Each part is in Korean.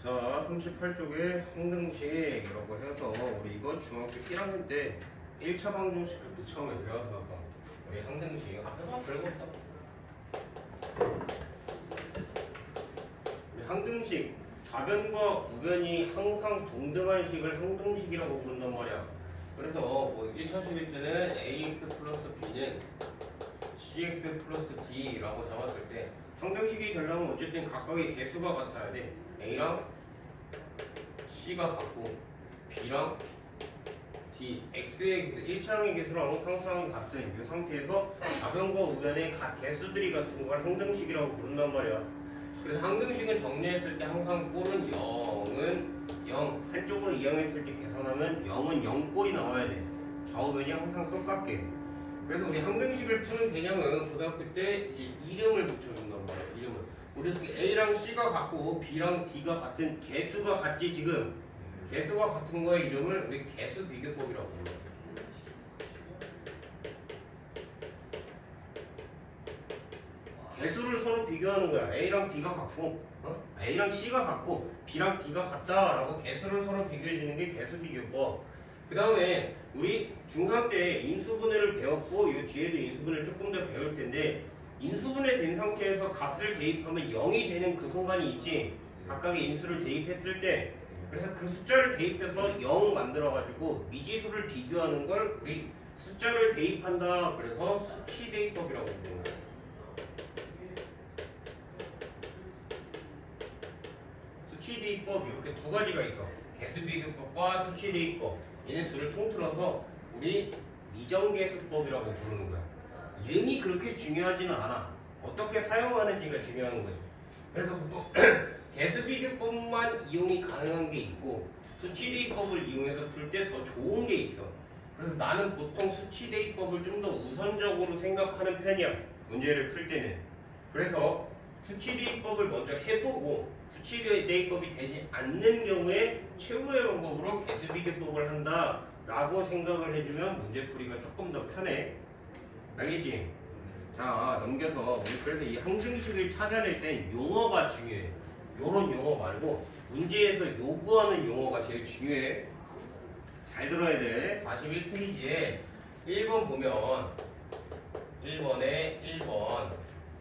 자, 38쪽에 항등식이라고 해서 우리 이거 중학교 1학년 때 1차 방정식 그때 처음에 배웠어서 우리 항등식 앞에만 별거 없다. 우리 항등식 좌변과 우변이 항상 동등한 식을 항등식이라고 부른단 말이야. 그래서 뭐 1차 식일 때는 ax 플러스 b는 cx 플러스 d라고 잡았을 때 항등식이 되려면 어쨌든 각각의 개수가 같아야 돼. a랑 c가 같고 b랑 d, x의 개수, 1차항의 개수랑 상수항이 같은 이 상태에서 좌변과 우변의 개수들이 같은 걸 항등식이라고 부른단 말이야. 그래서 항등식은 정리했을 때 항상 꼴은 0은 0, 한쪽으로 이항했을 때 계산하면 0은 0꼴이 나와야 돼. 좌우변이 항상 똑같게. 그래서 우리 항등식을 푸는 개념은 고등학교 때 이제 이름을 붙여준단 말이야. 이름을. 우리 A랑 C가 같고 B랑 D가 같은 개수가 같지 지금. 개수가 같은 거의 이름을 우리 개수 비교법이라고 불러. 개수를 서로 비교하는 거야. A랑 B가 같고, A랑 C가 같고, B랑 D가 같다라고 개수를 서로 비교해 주는 게 개수 비교법. 그 다음에 우리 중3 때 인수분해를 배웠고, 이 뒤에도 인수분해를 조금 더 배울 텐데, 인수분해 된 상태에서 값을 대입하면 0이 되는 그 순간이 있지. 각각의 인수를 대입했을 때. 그래서 그 숫자를 대입해서 0 만들어가지고 미지수를 비교하는 걸 우리 숫자를 대입한다. 그래서 수치 대입법이라고 부르는 거야. 수치 대입법 이렇게 두 가지가 있어. 개수 비교법과 수치 대입법. 얘네 둘을 통틀어서 우리 미정개수법이라고 부르는 거야. 이름이 그렇게 중요하지는 않아. 어떻게 사용하는지가 중요한 거지. 그래서 또 개수 비교법만 이용이 가능한 게 있고 수치 대입법을 이용해서 풀 때 더 좋은 게 있어. 그래서 나는 보통 수치 대입법을 좀 더 우선적으로 생각하는 편이야. 문제를 풀 때는. 그래서 수치 대입법을 먼저 해보고 수치 대입법이 되지 않는 경우에 최후의 방법으로 개수 비교법을 한다 라고 생각을 해주면 문제풀이가 조금 더 편해. 알겠지? 자, 넘겨서 우리 그래서 이 항등식을 찾아낼 땐 용어가 중요해. 요런 용어 말고 문제에서 요구하는 용어가 제일 중요해. 잘 들어야 돼. 41페이지에 1번 보면 1번에 1번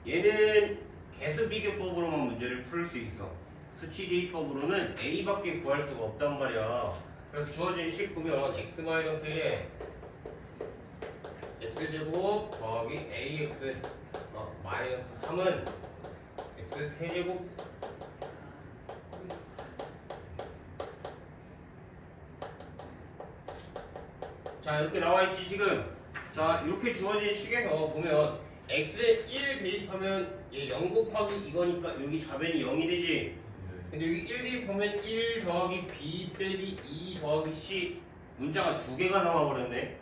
얘는 개수 비교법으로만 문제를 풀 수 있어. 수치 대입법으로는 a밖에 구할 수가 없단 말이야. 그래서 주어진 식 보면 x-1에 x제곱 더하기 ax 마이너스 3은 x 세제곱 자 이렇게 나와있지 지금. 자 이렇게 주어진 식에서 보면 x에 1 대입하면 얘 0 곱하기 이거니까 여기 좌변이 0이 되지. 근데 여기 1 대입하면 1 더하기 b 빼기 2 더하기 c 문자가 두 개가 나와버렸네.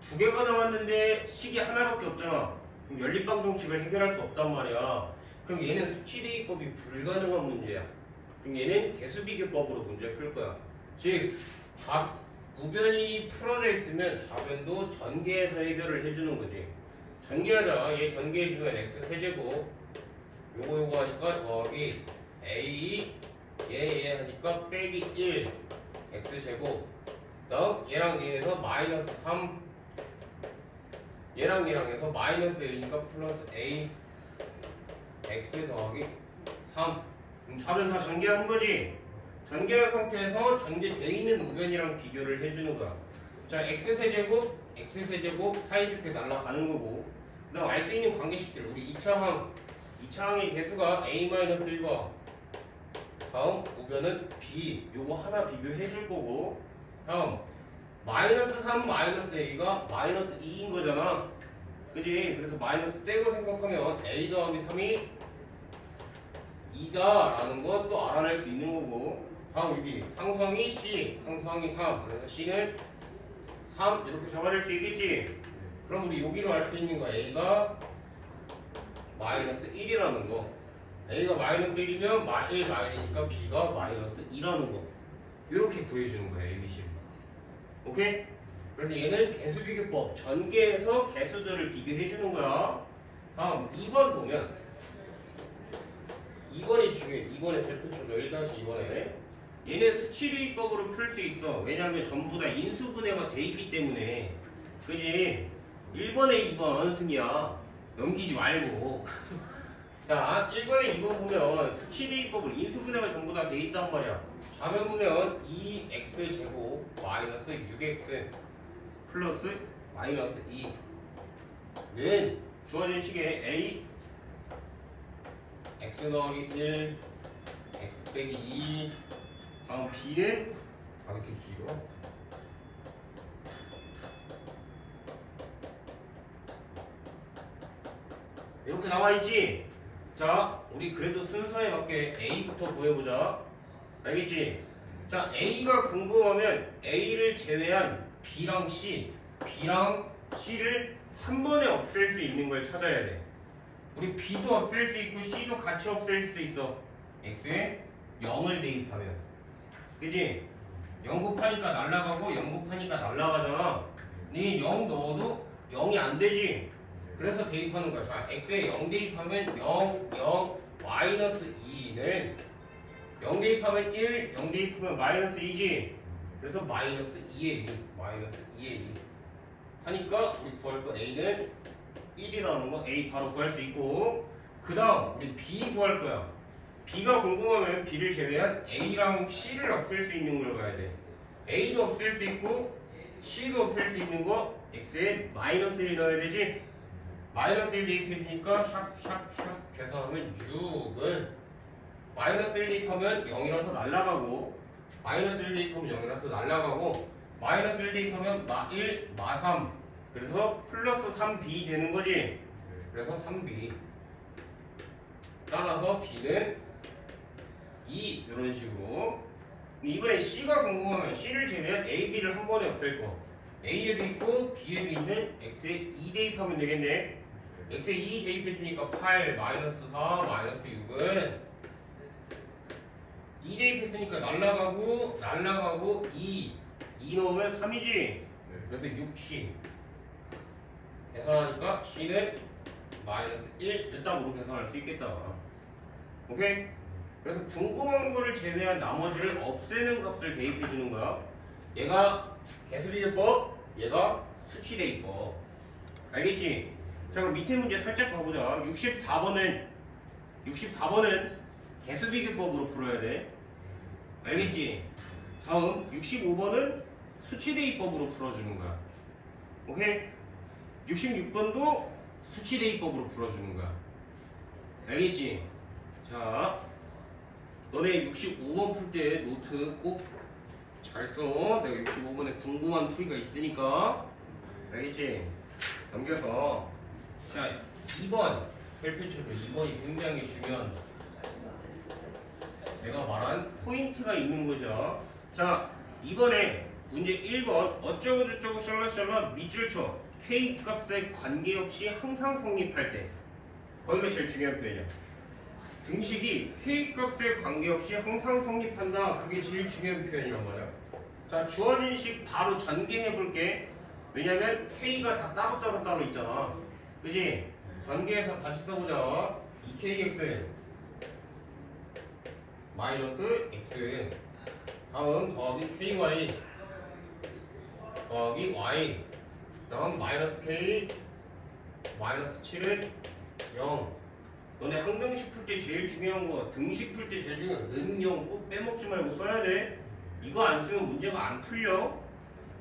두 개가 나왔는데 식이 하나밖에 없잖아. 그럼 연립방정식을 해결할 수 없단 말이야. 그럼 얘는 수치 대입법이 불가능한 문제야. 그럼 얘는 개수비교법으로 문제 풀 거야. 즉 우변이 풀어져 있으면 좌변도 전개해서 해결을 해주는 거지. 전개하자. 얘 전개해주면 x 세제곱 요거 하니까 더하기 a 얘 하니까 빼기 1 x 제곱 다음 얘랑 얘에서 마이너스 3 얘랑 해서 마이너스 1이니까 플러스 a x 더하기 3 좌변 다 전개한 거지. 전개한 상태에서 전개되어 있는 우변이랑 비교를 해주는 거야. 자 x 세제곱 사이좋게 날아가는 거고 그 다음 알 수 있는 관계식들 우리 2차항의 개수가 a-1과 다음 우변은 b 요거 하나 비교해 줄 거고 다음 마이너스 3 마이너스 a가 마이너스 2인 거잖아. 그지? 그래서 마이너스 떼고 생각하면 a 더하기 3이 2다 라는 것도 알아낼 수 있는 거고 다음 여기 상수항이 c 상수항이 3 그래서 c는 3 이렇게 적어낼 수 있겠지? 그럼 우리 여기로 알 수 있는 거 a가 마이너스 1이라는 거 a가 마이너스 1이면 1 마이너스니까 b가 마이너스 2라는 거 이렇게 구해주는 거야 abc. 오케이? 그래서 얘는 개수비교법 전개해서 개수들을 비교해주는 거야. 다음 2번 보면 2번이 중요해. 2번에 별표 쳐줘. 1-2번에. 얘는 수치대입법으로 풀 수 있어. 왜냐면 전부 다 인수분해가 돼 있기 때문에. 그지? 1번에 2번 승이야. 넘기지 말고. 자, 1번에 2번 보면 수치대입법으로 인수분해가 전부 다 돼 있단 말이야. 좌변 보면 2x제곱 마이너스 6x 플러스 마이너스 2는 주어진 식에 a x 더하기 1 x 빼기 2 다음 b는 이렇게 길어? 이렇게 나와있지? 자, 우리 그래도 순서에 맞게 a부터 구해보자. 알겠지? 자, a가 궁금하면 a를 제외한 b랑 c를 한 번에 없앨 수 있는 걸 찾아야 돼. 우리 b도 없앨 수 있고 c도 같이 없앨 수 있어. x에 0을 대입하면. 그치? 0 곱하니까 날라가고 0 곱하니까 날라가잖아. 니 0 넣어도 0이 안 되지? 그래서 대입하는 거야. 자, x에 0 대입하면 0, 0, 마이너스 2는 0 대입하면 1, 0 대입하면 마이너스 2지? 그래서 마이너스 2의 2, 마이너스 2의 2 하니까 우리 구할 거 a는 1이라는 거 a 바로 구할 수 있고, 그 다음 우리 b 구할 거야. b가 궁금하면 b를 제외한 a랑 c를 없앨 수 있는 걸 봐야 돼. a도 없앨 수 있고 c도 없앨 수 있는 거 x에 마이너스 1 넣어야 되지? 마이너스 1 대입해주니까 샵 계산하면 6은 마이너스 1 대입하면 0이라서 날라가고, 마이너스 1 대입하면 0이라서 날라가고, 마이너스 1 대입하면 마1 마3 그래서 플러스 3b 되는 거지. 그래서 3b 따라서 b는 2 이런 식으로. 이번에 c가 궁금하면 c를 제외한 a, b를 한 번에 없앨 거. a에도 있고 b에도 있는 x에 2 대입하면 되겠네. x에 2 대입해주니까 8 마이너스 4 마이너스 6은 2 대입했으니까 날라가고 2 넣으면 3이지. 그래서 6c 계산하니까 c는 마이너스 1 일단으로 계산할 수 있겠다. 오케이? 그래서 궁금한 거를 제외한 나머지를 없애는 값을 대입해 주는 거야. 얘가 개수비교법, 얘가 수치대입법. 알겠지? 자, 그럼 밑에 문제 살짝 봐보자. 64번은 개수비교법으로 풀어야 돼. 알겠지? 다음 65번은 수치대입법으로 풀어주는 거야. 오케이? 66번도 수치대입법으로 풀어주는 거야. 알겠지? 자, 너네 65번 풀 때 노트 꼭 잘 써. 내가 65번에 궁금한 풀이가 있으니까. 알겠지? 넘겨서. 자, 2번 별표치로 2번이 굉장히 중요한, 내가 말한 포인트가 있는 거죠. 자, 이번에 문제 1번 어쩌고저쩌고 샬라샬라 밑줄 쳐. k 값에 관계없이 항상 성립할 때. 거기가 제일 중요한 표현이야. 등식이 k 값에 관계없이 항상 성립한다. 그게 제일 중요한 표현이란 말이야. 자, 주어진 식 바로 전개해 볼게. 왜냐면 k가 다 따로 있잖아. 그지? 전개해서 다시 써보자. 2kx 마이너스 x 다음 더하기 ky 더하기 y 다음 마이너스 k 마이너스 7은 0. 너네 항등식 풀 때 제일 중요한 거, 등식 풀 때 제일 중요한 거, 는 0 꼭 빼먹지 말고 써야 돼. 이거 안 쓰면 문제가 안 풀려.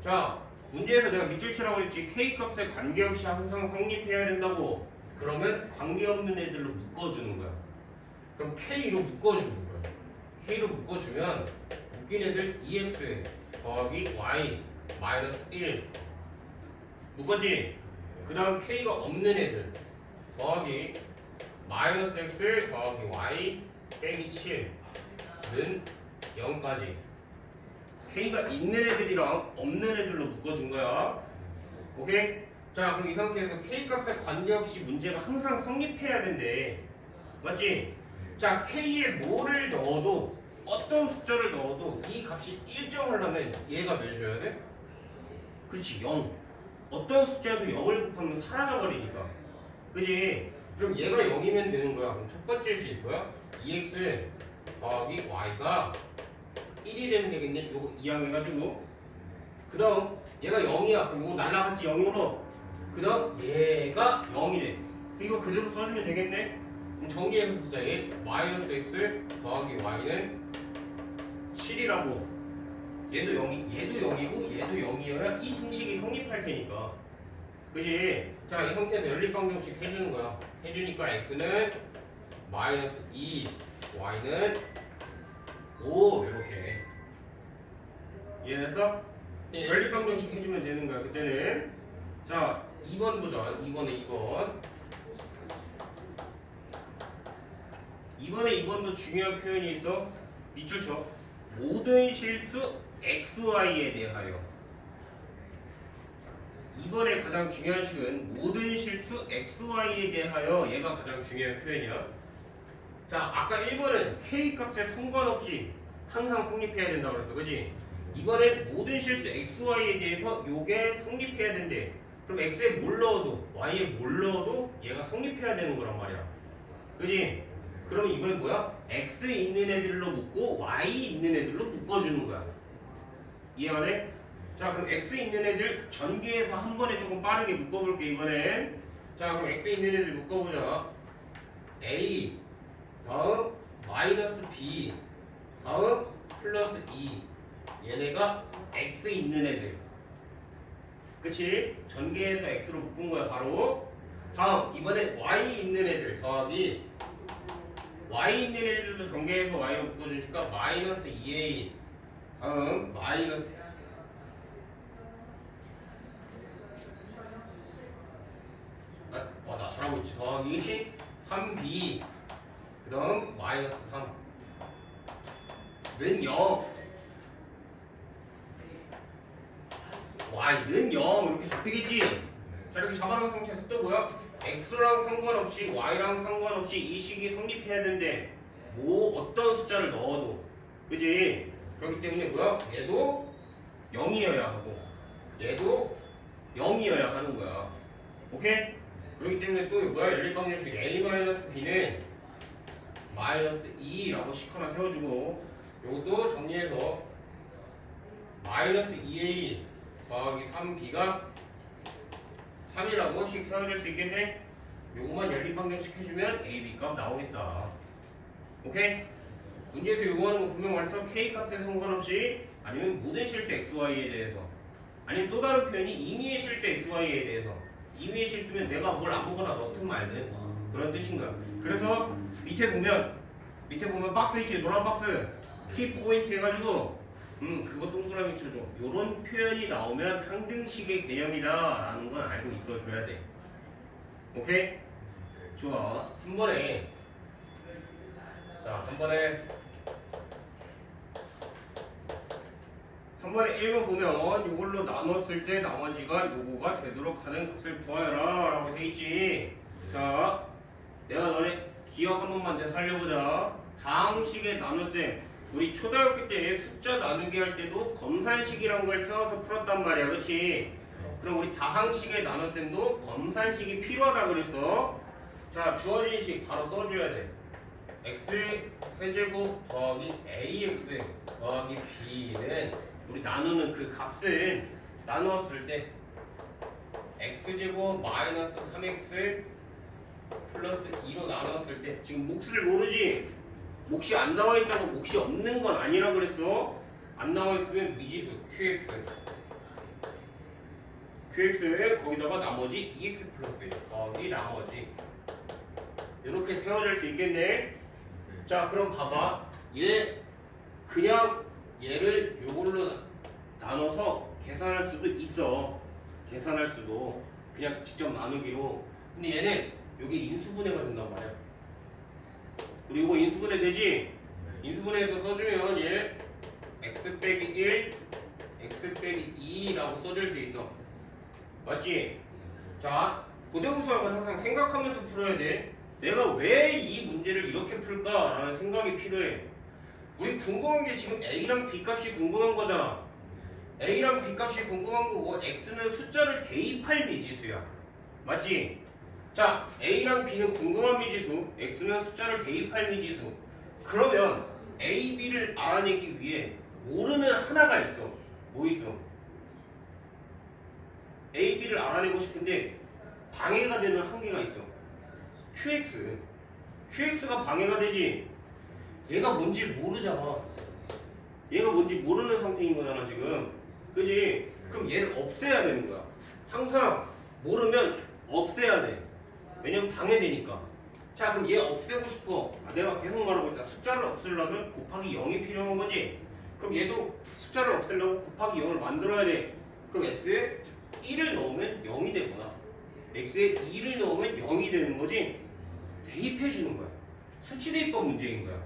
자, 문제에서 내가 밑줄 치라고 했지. k 값에 관계없이 항상 성립해야 된다고. 그러면 관계없는 애들로 묶어주는 거야. 그럼 k로 묶어주는 거야. k로 묶어주면 묶인 애들 2x 더하기 y 마이너스 1 묶었지? 그 다음 k가 없는 애들 더하기 마이너스 x 더하기 y 빼기 7는 0까지. k가 있는 애들이랑 없는 애들로 묶어준 거야. 오케이? 자, 그럼 이 상태에서 k 값에 관계없이 문제가 항상 성립해야 된대. 맞지? 자, k에 뭐를 넣어도, 어떤 숫자를 넣어도 이 값이 일정하려면 얘가 몇이어야 돼? 그렇지, 0. 어떤 숫자도 0을 곱하면 사라져버리니까. 그지? 그럼 얘가 0이면 되는 거야. 그럼 첫 번째 식이 뭐야? 2x 더하기 y가 1이 되면 되겠네. 요거 이항해가지고 그 다음 얘가 0이야. 그럼 요거 날라갔지 0으로. 그 다음 얘가 0이래. 이거 그대로 써주면 되겠네. 그럼 정리해서 쓰자. 얘 마이너스 x 더하기 y는 7이라고. 얘도 0이고 얘도 0이어야 이 등식이 성립할 테니까. 그지? 자, 이 상태에서 연립방정식 해주는 거야. 해주니까 x는 마이너스 2, y는 5 이렇게. 이해됐어? 연립방정식 해주면 되는 거야. 그때는 자 2번 보자. 2번도 중요한 표현이 있어. 밑줄 쳐. 모든 실수 xy에 대하여. 2번의 가장 중요한 식은 모든 실수 xy에 대하여. 얘가 가장 중요한 표현이야. 자, 아까 1번은 k 값에 상관없이 항상 성립해야 된다고 그랬어. 그지? 이번엔 모든 실수 xy에 대해서 요게 성립해야 된대. 그럼 x에 뭘 넣어도 y에 뭘 넣어도 얘가 성립해야 되는 거란 말이야. 그지? 그럼 이번엔 뭐야? x 있는 애들로 묶고 y 있는 애들로 묶어주는 거야. 이해가 돼? 자, 그럼 x 있는 애들 전개해서 한 번에 조금 빠르게 묶어볼게 이번엔. 자, 그럼 x 있는 애들 묶어보자. a 다음 마이너스 b 다음 플러스 2. 얘네가 x 있는 애들. 그치? 전개해서 x로 묶은 거야 바로. 다음 이번에 y 있는 애들 더하기 y 있는 애들도 전개해서 y로 묶어주니까 마이너스 2a 다음 마이너스 나 잘하고 있지. 더하기 3b 그 다음 마이너스 3는 0 y는 0 이렇게 잡히겠지? 자, 이렇게 잡아놓은 상태에서 또 뭐야? x랑 상관없이 y랑 상관없이 이 식이 성립해야 되는데 뭐 어떤 숫자를 넣어도. 그지? 그렇기 때문에 뭐야? 얘도 0이어야 하고 얘도 0이어야 하는 거야. 오케이? 그렇기 때문에 또 뭐야? 연립방정식 a-b는 마이너스 2라고 식 하나 세워주고 요것도 정리해서 마이너스 2a 더하기 3b가 3이라고 식 세워줄 수 있겠네? 요거만 연립방정식 해주면 a, b 값 나오겠다. 오케이? 문제에서 요구하는 거 분명 말했어. k 값에 상관없이 아니면 모든 실수 xy에 대해서 아니면 또 다른 표현이 임의의 실수 xy에 대해서. 임의의 실수면 내가 뭘 아무거나 넣든 말든 그런 뜻인 거야. 그래서 밑에 보면 박스 있지? 노란 박스 키 포인트 해가지고 그거 동그라미 쳐줘. 요런 표현이 나오면 항등식의 개념이다 라는 건 알고 있어 줘야 돼. 오케이? 좋아. 3번에 자 3번에 1번 보면 이걸로 나눴을 때 나머지가 요거가 되도록 하는 값을 구하여라 라고 돼있지. 자, 내가 너네 기억 한 번만 더 살려보자. 다항식의 나눗셈. 우리 초등학교 때 숫자 나누기 할 때도 검산식이란 걸 세워서 풀었단 말이야. 그치? 그럼 우리 다항식의 나눗셈도 검산식이 필요하다 그랬어. 자, 주어진 식 바로 써줘야 돼. x 세제곱 더하기 ax 더하기 b는 우리 나누는 그 값은 나누었을 때 x제곱 마이너스 3x 플러스 2로 나눴을 때 지금 몫을 모르지? 몫이 안 나와 있다고 몫이 없는 건 아니라 그랬어. 안 나와 있으면 미지수 qx에 거기다가 나머지 2x 플러스 더하기 나머지 이렇게 세워질 수 있겠네. 자, 그럼 봐봐. 그냥 얘를 요걸로 나눠서 계산할 수도 있어. 계산할 수도 그냥 직접 나누기로. 근데 얘는 요게 인수분해가 된단 말이야. 우리 이거 인수분해 되지? 인수분해해서 써주면 얘 x 빼기 1 x 빼기 2라고 써줄 수 있어. 맞지? 자, 고대부수학은 항상 생각하면서 풀어야 돼. 내가 왜 이 문제를 이렇게 풀까라는 생각이 필요해. 우리 궁금한 게 지금 a랑 b 값이 궁금한 거잖아. a랑 b 값이 궁금한 거고 x는 숫자를 대입할 미지수야. 맞지? 자, a랑 b는 궁금한 미지수, x는 숫자를 대입할 미지수. 그러면 A, B를 알아내기 위해 모르는 하나가 있어. 뭐 있어? A, B를 알아내고 싶은데 방해가 되는 한계가 있어. QX. QX가 방해가 되지. 얘가 뭔지 모르잖아. 얘가 뭔지 모르는 상태인 거잖아 지금. 그지? 그럼 얘를 없애야 되는 거야. 항상 모르면 없애야 돼. 왜냐면 방해되니까. 자 그럼 얘 없애고 싶어. 내가 계속 말하고 있다. 숫자를 없애려면 곱하기 0이 필요한 거지. 그럼 얘도 숫자를 없애려면 곱하기 0을 만들어야 돼. 그럼 x에 1을 넣으면 0이 되거나 x에 2를 넣으면 0이 되는 거지. 대입해 주는 거야. 수치 대입법 문제인 거야.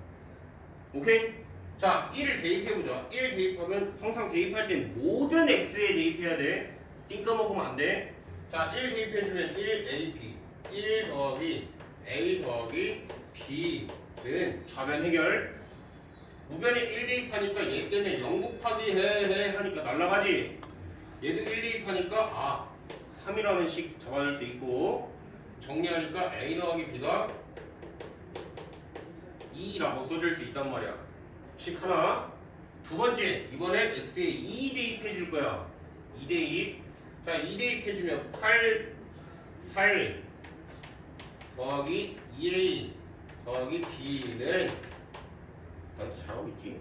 오케이? 자 1을 대입해보자. 1 대입하면 항상 대입할 땐 모든 x에 대입해야 돼. 띵 까먹으면 안 돼. 자 1 대입해주면 1AP 1 더하기 A 더하기 B는 좌변 해결. 우변에 1 대입하니까 얘 때문에 0 곱하기 해 하니까 날라가지. 얘도 1 대입하니까 3이라는 식 잡아낼 수 있고, 정리하니까 A 더하기 B가 2라고 써줄 수 있단 말이야. 식 하나. 두 번째, 이번엔 X에 2 대입해 줄 거야. 2 대입. 자, 2 대입해 주면 8 더하기 2A 더하기 B는, 나 잘하고 있지?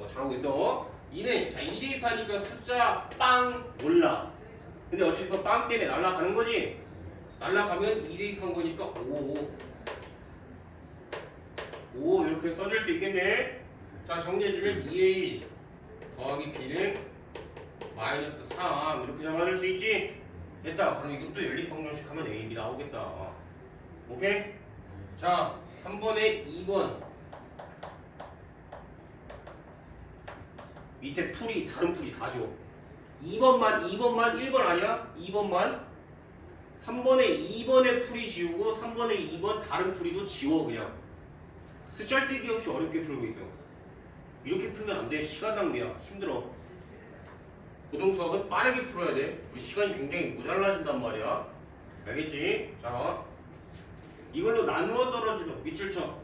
잘하고 있어. 2는, 자, 2 대입하니까 숫자 빵 몰라. 근데 어차피 그 빵 때문에 날아가는 거지. 날아가면 2 대입한 거니까 5 이렇게 써줄 수 있겠네. 자, 정리해주면 2A 더하기 B는 마이너스 3 이렇게 잡아낼 수 있지. 됐다. 그럼 이것도 연립방정식 하면 A, B 나오겠다. 오케이? 자, 3번에 2번 밑에 풀이, 다른 풀이 다 줘. 2번만 1번 아니야? 2번만 3번에 2번에 풀이 지우고 3번에 2번 다른 풀이도 지워. 그냥 쓰잘데기 없이 어렵게 풀고 있어. 이렇게 풀면 안 돼. 시간 낭비야. 힘들어. 고등수학은 빠르게 풀어야 돼. 시간이 굉장히 모자라진단 말이야. 알겠지? 자, 이걸로 나누어 떨어지도록 밑줄 쳐.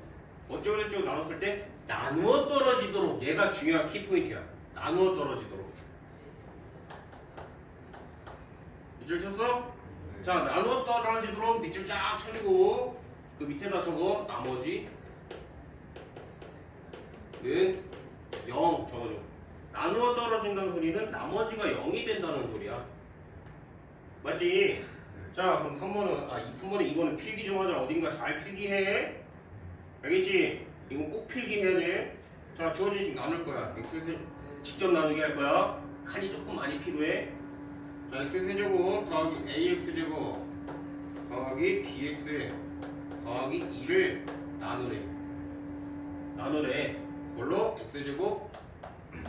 어쩌고저쩌고 나눴을 때 나누어 떨어지도록, 얘가 중요한 키포인트야. 나누어 떨어지도록. 밑줄 쳤어? 자, 나누어 떨어지도록 밑줄 쫙 쳐주고 그 밑에다 적어. 나머지는 0 적어줘. 나누어 떨어진다는 소리는 나머지가 0이 된다는 소리야. 맞지? 자, 그럼 3번에 2번은 필기 좀 하자. 어딘가 잘 필기해. 알겠지? 이거 꼭 필기해야 돼. 자, 주어진 식 나눌 거야. X 직접 나누게 할 거야. 칸이 조금 많이 필요해. 자, X세제곱 더하기 AX제곱 더하기 BX 더하기 2를 나누래. 뭘로? X제곱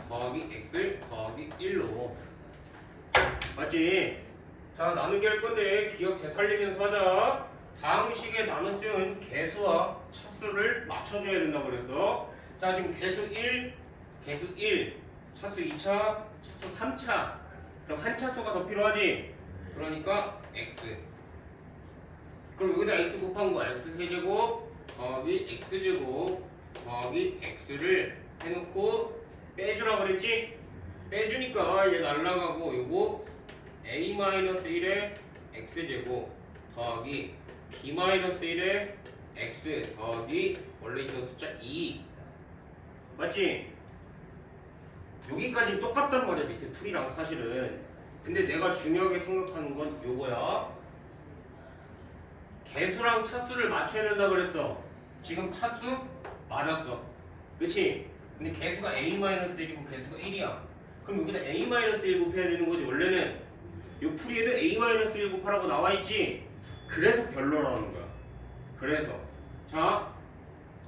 더하기 X 더하기 1로. 맞지? 자, 나누기 할 건데 기억 되살리면서 하자. 다음 식의 나눗셈은 개수와 차수를 맞춰줘야 된다고 그랬어. 자, 지금 개수 1, 차수 2차, 차수 3차. 그럼 한 차수가 더 필요하지? 그러니까 X. 그럼 여기다 X 곱한 거 X세제곱 더하기 X제곱 더하기 X를 해놓고 빼주라 그랬지? 빼주니까 얘 날라가고 요거 A-1의 X제곱 더하기 B-1의 X 더하기 원래 있던 숫자 2. 맞지? 여기까지 똑같단 말이야. 밑에 풀이랑 사실은. 근데 내가 중요하게 생각하는 건 요거야. 개수랑 차수를 맞춰야 된다 그랬어. 지금 차수 맞았어. 그치? 근데 개수가 A-1이고 개수가 1이야. 그럼 여기다 A-1 곱해야 되는 거지. 원래는 요 풀이에도 A-1 곱하라고 나와있지. 그래서 별로라는 거야. 그래서 자,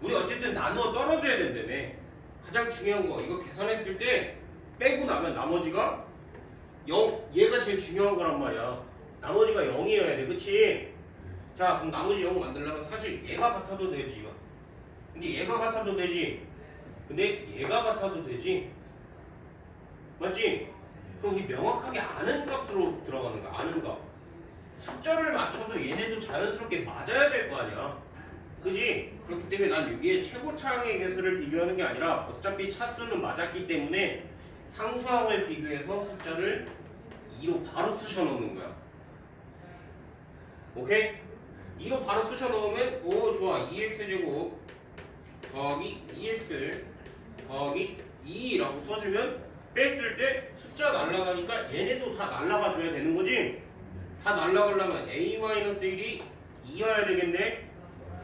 우리 어쨌든 나누어 떨어져야 된다며. 가장 중요한 거, 이거 계산했을 때 빼고 나면 나머지가 0, 얘가 제일 중요한 거란 말이야. 나머지가 0이어야 돼. 그치? 자, 그럼 나머지 0 만들려면 사실 얘가 같아도 되지. 근데 얘가 같아도 되지. 맞지? 그럼 우리 명확하게 아는 값으로 들어가는 거야. 아는 값. 숫자를 맞춰도 얘네도 자연스럽게 맞아야 될 거 아니야. 그지? 그렇기 때문에 난 여기에 최고차항의 개수를 비교하는 게 아니라 어차피 차수는 맞았기 때문에 상수항을 비교해서 숫자를 2로 바로 쑤셔 넣는 거야. 오케이? 2로 바로 쑤셔 넣으면 오 좋아 2x제곱 더하기 2x 더하기 2라고 써주면 뺐을 때 숫자 날라가니까 얘네도 다 날라가줘야 되는 거지? 다 날라가려면 a-1이 2여야 되겠네?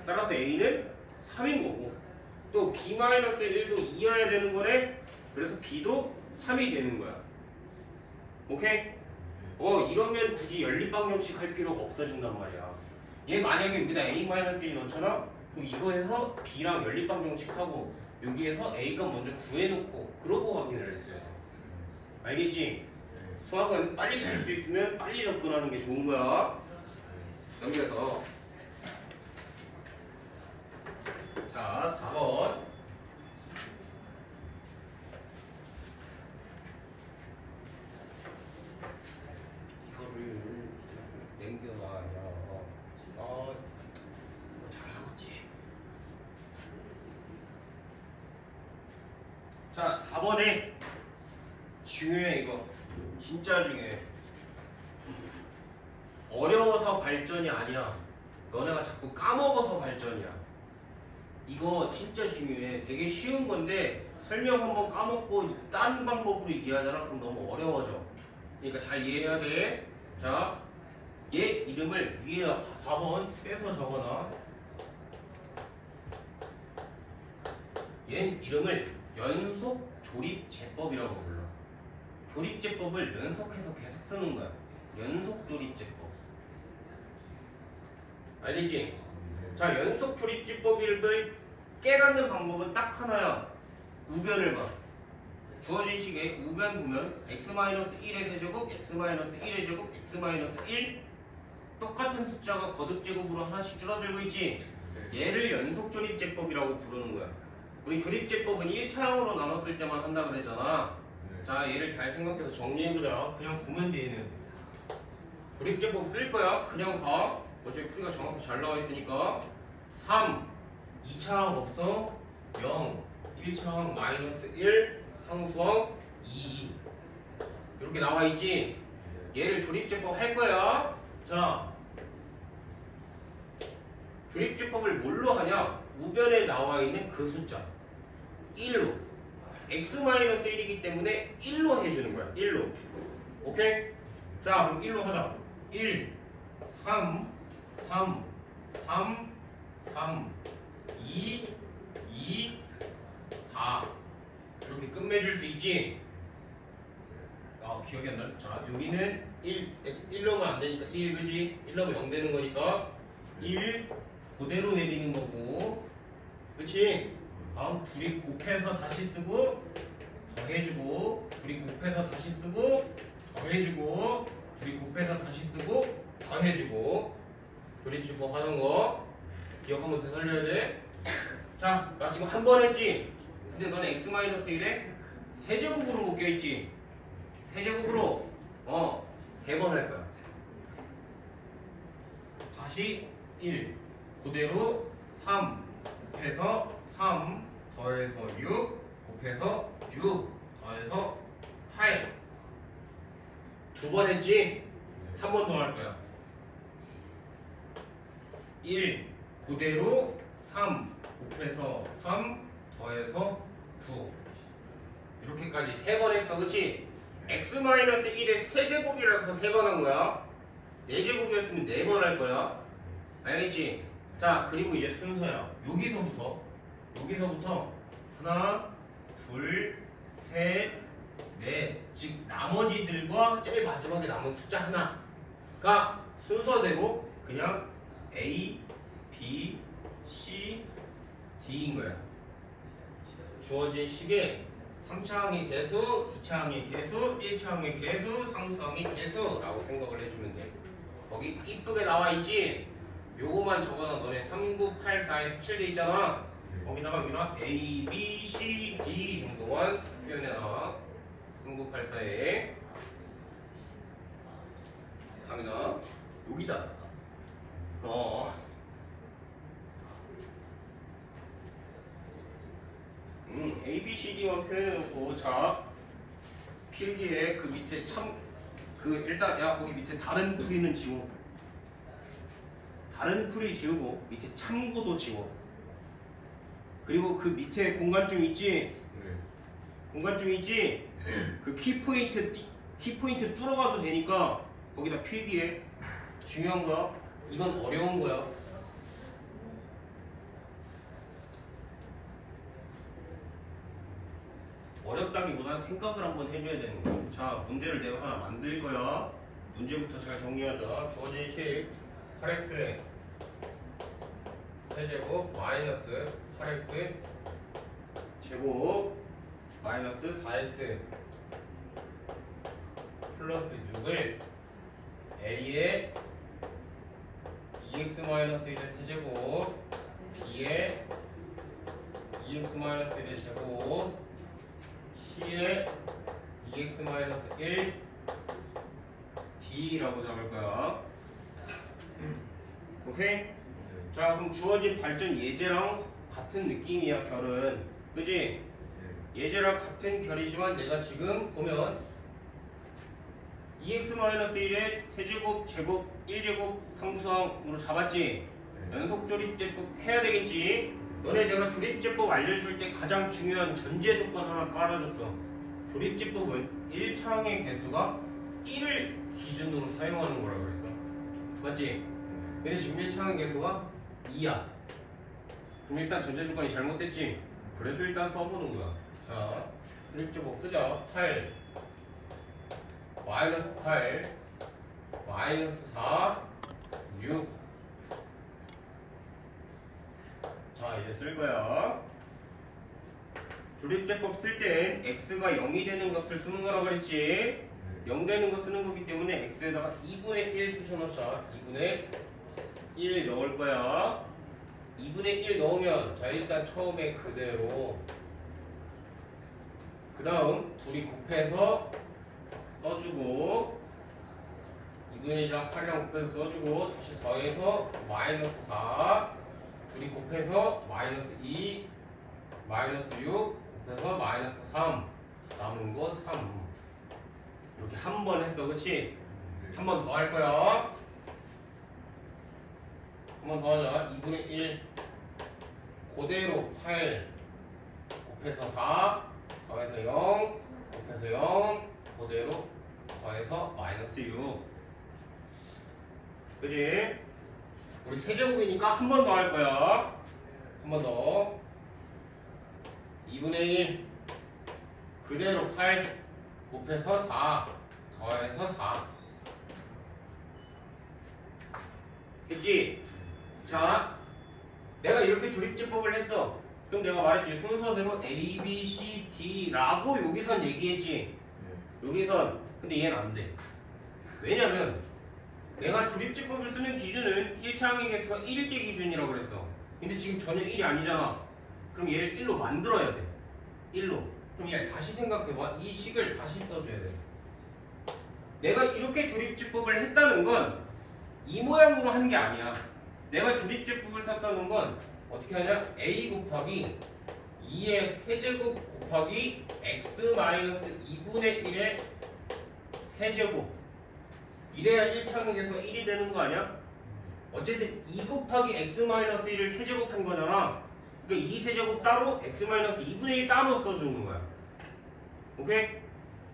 따라서 a는 3인 거고 또 b-1도 2여야 되는 거네? 그래서 b도 3이 되는 거야. 오케이? 이러면 굳이 연립방정식 할 필요가 없어진단 말이야. 얘 만약에 여기다 a-1 넣잖아? 그럼 이거 해서 b랑 연립방정식 하고 여기에서 a가 먼저 구해놓고 그러고 확인을 했어야 돼. 알겠지? 수학은 빨리 갈 수 있으면 빨리 접근하는 게 좋은 거야. 넘겨서 자 4번 이거를 남겨놔야 이거 잘하겠지. 자 4번에 중요해. 이거 진짜 중요해. 어려워서 발전이 아니야. 너네가 자꾸 까먹어서 발전이야. 이거 진짜 중요해. 되게 쉬운 건데 설명 한번 까먹고 다른 방법으로 이해하잖아. 그럼 너무 어려워져. 그러니까 잘 이해해야 돼. 자, 얘 이름을 위에 4번 빼서 적어놔. 얘 이름을 연속 조립제법이라고 불러. 조립제법을 연속해서 계속 쓰는 거야. 연속 조립제법. 알겠지? 자, 연속 조립제법을 깨닫는 방법은 딱 하나야. 우변을 봐. 주어진 식에 우변 보면 x-1의 세제곱, x-1의 제곱, x-1 똑같은 숫자가 거듭제곱으로 하나씩 줄어들고 있지? 얘를 연속 조립제법이라고 부르는 거야. 우리 조립제법은 1차항으로 나눴을 때만 한다고 그랬잖아. 자, 얘를 잘 생각해서 정리해보자. 그냥 보면 돼, 얘는. 조립제법 쓸 거야. 그냥 봐. 어차피 풀이가 정확히 잘 나와 있으니까. 3, 2차항 없어. 0, 1차항 마이너스 1, 상수항 2. 이렇게 나와 있지? 얘를 조립제법 할 거야. 자, 조립제법을 뭘로 하냐? 우변에 나와 있는 그 숫자 1로. x-1이기 때문에 1로 해주는 거야. 1로. 오케이? 자, 그럼 1로 하자. 1, 3, 3, 3, 3, 2, 2, 4 이렇게 끝맺을 수 있지? 기억이 안 나. 자, 여기는 1 넣으면 안 되니까 1, 그지? 1 넣으면 0 되는 거니까 1 그대로 내리는 거고, 그치? 둘이 곱해서 다시 쓰고 더해주고, 둘이 곱해서 다시 쓰고 더해주고, 둘이 곱해서 다시 쓰고 더해주고. 조립제법 하는 거 기억하면 되살려야 돼. 자, 나 지금 한 번 했지? 근데 너는 x-1에 세제곱으로 묶여있지? 세제곱으로 3번 할 거야. 다시 1 그대로 3 곱해서 3 더해서 6 곱해서 6 더해서 8 두 번 했지? 한 번 더 할 거야. 1 그대로 3 곱해서 3 더해서 9 이렇게까지 3번 했어. 그치? x-1의 세제곱이라서 3번 한 거야. 4제곱이었으면 4번 할 거야. 알겠지? 자, 그리고 이제 순서야. 여기서부터 하나, 둘, 셋, 넷. 즉 나머지들과 제일 마지막에 남은 숫자 하나가 순서대로 그냥 A, B, C, D인 거야. 주어진 식에 3차항의 개수, 2차항의 개수, 1차항의 개수, 3차항의 개수라고 생각을 해주면 돼. 거기 이쁘게 나와 있지? 요거만 적어놔. 너네 3, 9, 8, 4에 17돼 있잖아. 거기다가 여기다 A, B, C, D 정도만 표현해놔. 3, 9, 8, 4에 상이나 여기다 A, B, C, D만 표현해놓고 자 필기에 그 밑에 일단 야 거기 밑에 다른 풀이는 지워. 다른 풀이 지우고 밑에 참고도 지워. 그리고 그 밑에 공간중 있지? 네. 공간중 있지? 그 키포인트 뚫어가도 되니까 거기다 필기해. 중요한 거야. 이건 어려운 거야. 어렵다기보다는 생각을 한번 해줘야 되는 거야. 자, 문제를 내가 하나 만들 거야. 문제부터 잘 정리하자. 주어진 식 8x 세제곱 마이너스 8x 제곱 마이너스 4x 플러스 6을 A에 2x-1의 세제곱 B에 2x-1의 제곱 C에 2x-1 D라고 잡을 거야. 오케이? 자, 그럼 주어진 발전 예제랑 같은 느낌이야, 결은. 그지? 예제랑 같은 결이지만 내가 지금 보면 2x-1의 세제곱, 제곱, 1제곱 상수항으로 잡았지? 연속 조립제법 해야 되겠지? 너네 내가 조립제법 알려줄 때 가장 중요한 전제 조건 하나 깔아줬어. 조립제법은 1차항의 개수가 1을 기준으로 사용하는 거라고 그랬어. 맞지? 근데 지금 1차항의 개수가 2야. 그럼 일단 전제 조건이 잘못됐지? 그래도 일단 써보는 거야. 자, 조립제법 쓰자. 8 마이너스 8 마이너스 4 6. 자, 이제 쓸 거야. 조립제법 쓸 땐 x가 0이 되는 값을 쓰는 거라고 그랬지? 0 되는 거 쓰는 거기 때문에 x에다가 2분의 1 쑤셔넣자. 2분의 1 넣을 거야. 2분의 1 넣으면 자 일단 처음에 그대로 그 다음 둘이 곱해서 써주고 2분의 1이랑 8이랑 곱해서 써주고 다시 더해서 마이너스 4 둘이 곱해서 마이너스 2 마이너스 6 곱해서 마이너스 3 남은 거 3 이렇게 한 번 했어. 그치? 한 번 더 할 거야. 한 번 더 하자. 2분의 1 그대로 8 곱해서 4 더해서 0 곱해서 0 그대로 더해서 마이너스 6. 그치? 우리 세제곱이니까 한 번 더 할 거야. 한 번 더. 2분의 1 그대로 8 곱해서 4 더해서 4. 됐지? 자, 내가 이렇게 조립제법을 했어. 그럼 내가 말했지. 순서대로 A, B, C, D라고 여기선 얘기했지. 여기선. 근데 얘는 안 돼. 왜냐면 내가 조립제법을 쓰는 기준은 1차항의 개수가 1일 때 기준이라고 그랬어. 근데 지금 전혀 1이 아니잖아. 그럼 얘를 1로 만들어야 돼. 1로. 그럼 얘 다시 생각해봐. 이 식을 다시 써줘야 돼. 내가 이렇게 조립제법을 했다는 건 이 모양으로 한 게 아니야. 내가 조립제법을 썼다는 건 어떻게 하냐? A 곱하기 2의 세제곱 곱하기 x-2분의 1의 세제곱. 이래야 1차항에서 1이 되는 거 아니야? 어쨌든 2 곱하기 x-1을 세제곱한 거잖아. 그러니까 2 세제곱 따로 x-2분의 1 따로 써주는 거야. 오케이?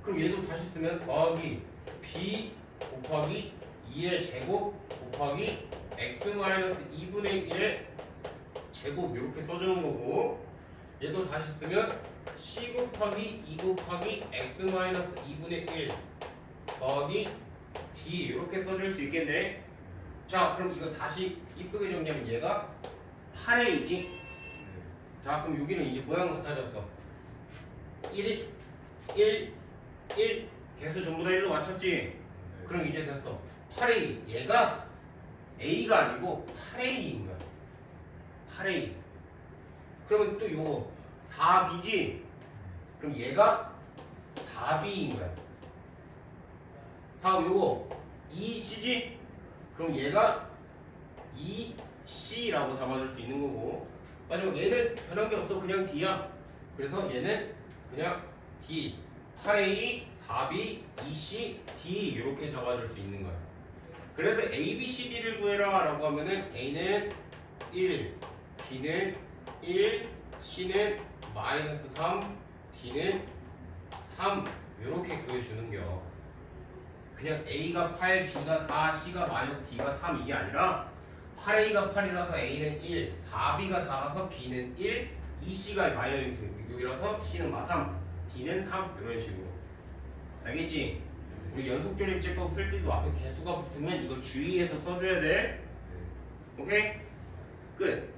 그럼 얘도 다시 쓰면 더하기 b 곱하기 2의 제곱 곱하기 x-2분의 1의 제곱 이렇게 써주는 거고, 얘도 다시 쓰면 c 곱하기 2 곱하기 x-2분의 1 더하기 d 이렇게 써줄 수 있겠네. 자, 그럼 이거 다시 이쁘게 정리하면 얘가 8a이지. 자, 그럼 여기는 이제 모양 같아졌어. 1 개수 전부 다 1로 맞췄지? 그럼 이제 됐어. 8a. 얘가 a가 아니고 8a인 거야. 8a. 그러면 또 요거 4b지? 그럼 얘가 4b인 거야. 다음 요거 2c지? 그럼 얘가 2c라고 잡아줄 수 있는 거고, 마지막 얘는 변한 게 없어. 그냥 d야. 그래서 얘는 그냥 D 8A 4B 2C D 이렇게 적어줄 수 있는 거야. 그래서 A, B, C, D를 구해라 라고 하면은 A는 1, B는 1, C는 마이너스 3, D는 3 이렇게 구해주는겨. 그냥 A가 8, B가 4, C가 마이너스 D가 3 이게 아니라 8A가 8이라서 A는 1, 4B가 4라서 B는 1, 2C가 마이너스 6이라서 C는 3, D는 3 이런 식으로. 알겠지? 우리 연속조립제법 쓸 때도 앞에 개수가 붙으면 이거 주의해서 써줘야 돼. 오케이? 끝.